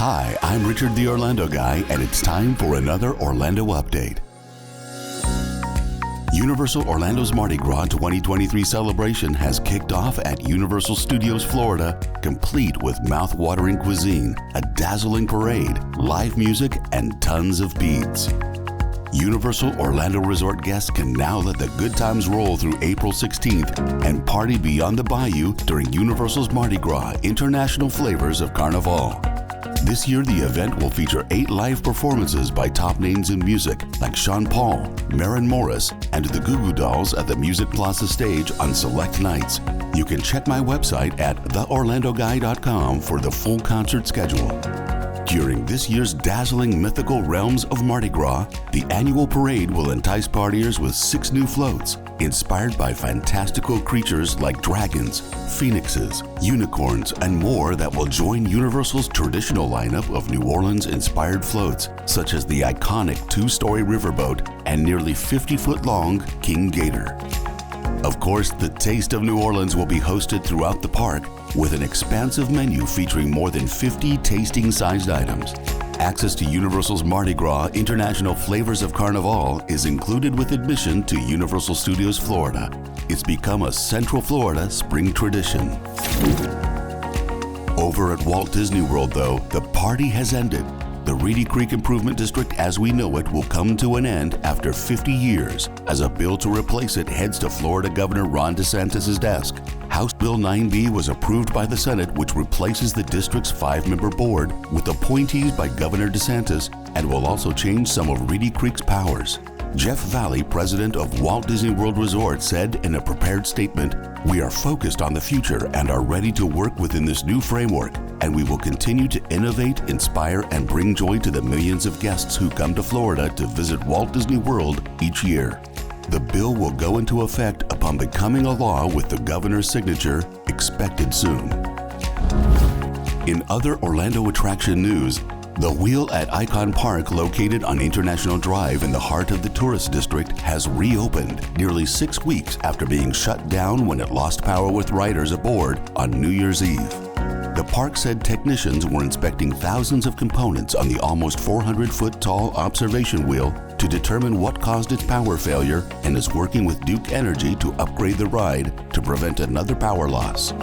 Hi, I'm Richard the Orlando Guy, and it's time for another Orlando update. Universal Orlando's Mardi Gras 2023 celebration has kicked off at Universal Studios Florida, complete with mouth-watering cuisine, a dazzling parade, live music, and tons of beads. Universal Orlando Resort guests can now let the good times roll through April 16th and party beyond the bayou during Universal's Mardi Gras International Flavors of Carnaval. This year, the event will feature 8 live performances by top names in music like Sean Paul, Maren Morris, and the Goo Goo Dolls at the Music Plaza stage on select nights. You can check my website at theorlandoguy.com for the full concert schedule. During this year's dazzling mythical realms of Mardi Gras, the annual parade will entice partiers with 6 new floats, inspired by fantastical creatures like dragons, phoenixes, unicorns, and more that will join Universal's traditional lineup of New Orleans-inspired floats, such as the iconic 2-story riverboat and nearly 50-foot-long King Gator. Of course, the Taste of New Orleans will be hosted throughout the park with an expansive menu featuring more than 50 tasting-sized items. Access to Universal's Mardi Gras International Flavors of Carnaval is included with admission to Universal Studios Florida. It's become a Central Florida spring tradition. Over at Walt Disney World, though, the party has ended. The Reedy Creek Improvement District as we know it will come to an end after 50 years as a bill to replace it heads to Florida Governor Ron DeSantis' desk. House Bill 9B was approved by the Senate, which replaces the district's 5-member board with appointees by Governor DeSantis and will also change some of Reedy Creek's powers. Jeff Vahle, president of Walt Disney World Resort, said in a prepared statement, "We are focused on the future and are ready to work within this new framework, and we will continue to innovate, inspire, and bring joy to the millions of guests who come to Florida to visit Walt Disney World each year." The bill will go into effect upon becoming a law with the governor's signature expected soon. In other Orlando attraction news, the Wheel at Icon Park, located on International Drive in the heart of the tourist district, has reopened nearly 6 weeks after being shut down when it lost power with riders aboard on New Year's Eve. The park said technicians were inspecting thousands of components on the almost 400-foot-tall observation wheel to determine what caused its power failure and is working with Duke Energy to upgrade the ride to prevent another power loss.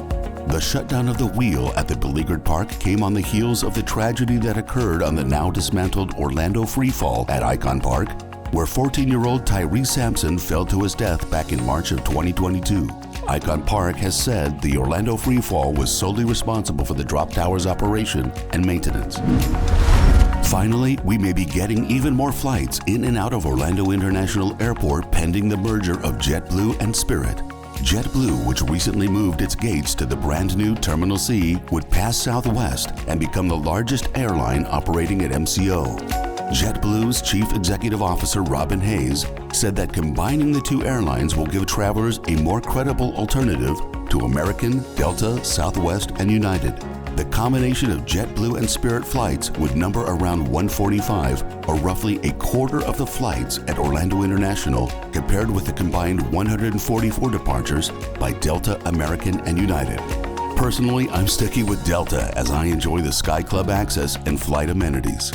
The shutdown of the wheel at the beleaguered park came on the heels of the tragedy that occurred on the now dismantled Orlando Freefall at Icon Park, where 14-year-old Tyree Sampson fell to his death back in March of 2022. Icon Park has said the Orlando Freefall was solely responsible for the drop tower's operation and maintenance. Finally, we may be getting even more flights in and out of Orlando International Airport pending the merger of JetBlue and Spirit. JetBlue, which recently moved its gates to the brand new Terminal C, would pass Southwest and become the largest airline operating at MCO. JetBlue's Chief Executive Officer Robin Hayes said that combining the two airlines will give travelers a more credible alternative to American, Delta, Southwest, and United. The combination of JetBlue and Spirit flights would number around 145, or roughly a quarter of the flights at Orlando International, compared with the combined 144 departures by Delta, American, and United. Personally, I'm sticking with Delta as I enjoy the Sky Club access and flight amenities.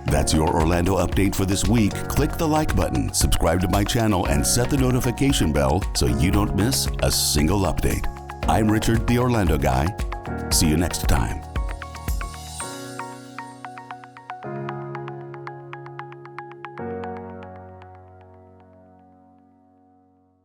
That's your Orlando update for this week. Click the like button, subscribe to my channel, and set the notification bell so you don't miss a single update. I'm Richard the Orlando Guy. See you next time.